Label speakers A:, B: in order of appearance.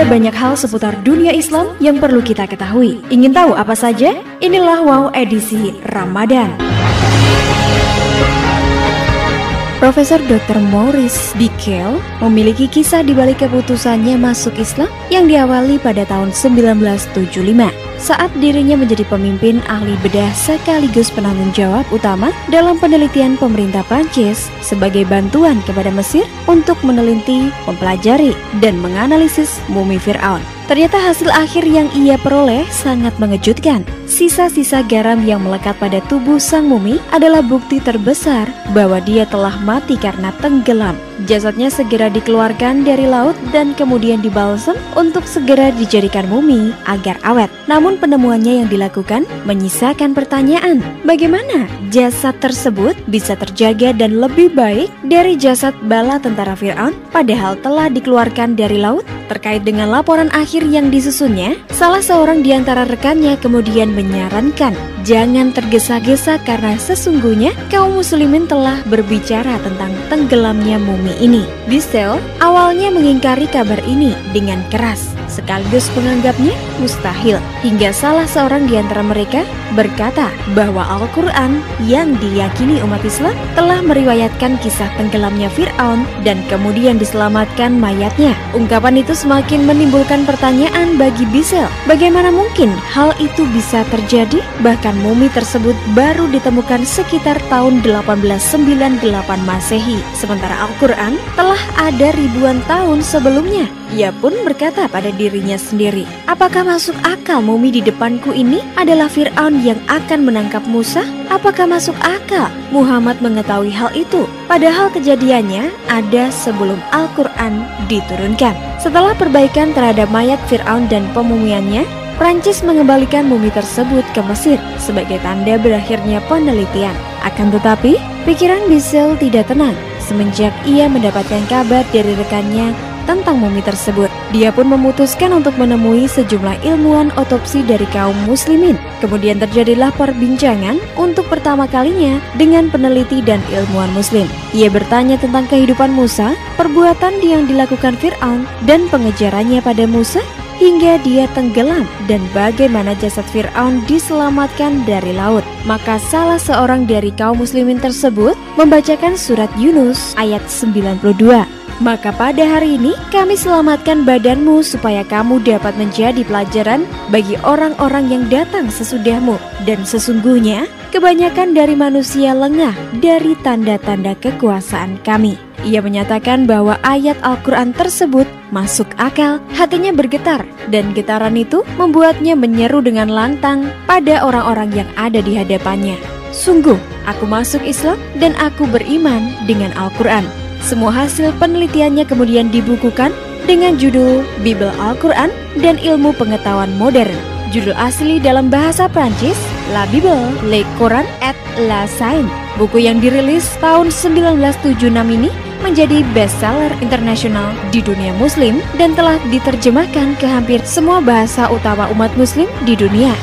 A: banyak hal seputar dunia Islam yang perlu kita ketahui. Ingin tahu apa saja? Inilah WOW edisi Ramadan. Profesor Dr. Maurice Bucaille memiliki kisah di balik keputusannya masuk Islam yang diawali pada tahun 1975 saat dirinya menjadi pemimpin ahli bedah sekaligus penanggung jawab utama dalam penelitian pemerintah Prancis sebagai bantuan kepada Mesir untuk meneliti, mempelajari, dan menganalisis mumi Fir'aun. Ternyata hasil akhir yang ia peroleh sangat mengejutkan. Sisa-sisa garam yang melekat pada tubuh sang mumi adalah bukti terbesar bahwa dia telah mati karena tenggelam. Jasadnya segera dikeluarkan dari laut dan kemudian dibalsem untuk segera dijadikan mumi agar awet. Namun penemuannya yang dilakukan menyisakan pertanyaan, bagaimana jasad tersebut bisa terjaga dan lebih baik dari jasad bala tentara Fir'aun padahal telah dikeluarkan dari laut? Terkait dengan laporan akhir yang disusunnya, salah seorang di antara rekannya kemudian menyarankan jangan tergesa-gesa karena sesungguhnya kaum muslimin telah berbicara tentang tenggelamnya mumi ini. Bucaille awalnya mengingkari kabar ini dengan keras, sekaligus menganggapnya mustahil, hingga salah seorang di antara mereka berkata bahwa Al-Quran yang diyakini umat Islam telah meriwayatkan kisah tenggelamnya Fir'aun dan kemudian diselamatkan mayatnya. Ungkapan itu semakin menimbulkan pertanyaan bagi Bucaille, bagaimana mungkin hal itu bisa terjadi? Bahkan mumi tersebut baru ditemukan sekitar tahun 1898 Masehi, sementara Al-Quran telah ada ribuan tahun sebelumnya. Ia pun berkata pada dirinya sendiri, apakah masuk akal mumi di depanku ini adalah Fir'aun yang akan menangkap Musa? Apakah masuk akal Muhammad mengetahui hal itu? Padahal kejadiannya ada sebelum Al-Quran diturunkan. Setelah perbaikan terhadap mayat Fir'aun dan pemumiannya, Prancis mengembalikan mumi tersebut ke Mesir sebagai tanda berakhirnya penelitian. Akan tetapi, pikiran Bucaille tidak tenang semenjak ia mendapatkan kabar dari rekannya tentang mumi tersebut. Dia pun memutuskan untuk menemui sejumlah ilmuwan otopsi dari kaum muslimin. Kemudian terjadilah perbincangan untuk pertama kalinya dengan peneliti dan ilmuwan muslim. Ia bertanya tentang kehidupan Musa, perbuatan yang dilakukan Fir'aun, dan pengejarannya pada Musa hingga dia tenggelam, dan bagaimana jasad Fir'aun diselamatkan dari laut. Maka salah seorang dari kaum muslimin tersebut membacakan surat Yunus ayat 92. Maka pada hari ini kami selamatkan badanmu supaya kamu dapat menjadi pelajaran bagi orang-orang yang datang sesudahmu. Dan sesungguhnya kebanyakan dari manusia lengah dari tanda-tanda kekuasaan kami. Ia menyatakan bahwa ayat Al-Quran tersebut masuk akal, hatinya bergetar, dan getaran itu membuatnya menyeru dengan lantang pada orang-orang yang ada di hadapannya. Sungguh, aku masuk Islam dan aku beriman dengan Al-Quran. Semua hasil penelitiannya kemudian dibukukan dengan judul Bible Al-Quran dan Ilmu Pengetahuan Modern. Judul asli dalam bahasa Prancis, La Bible, Le Coran et la Science. Buku yang dirilis tahun 1976 ini menjadi bestseller internasional di dunia muslim dan telah diterjemahkan ke hampir semua bahasa utama umat muslim di dunia.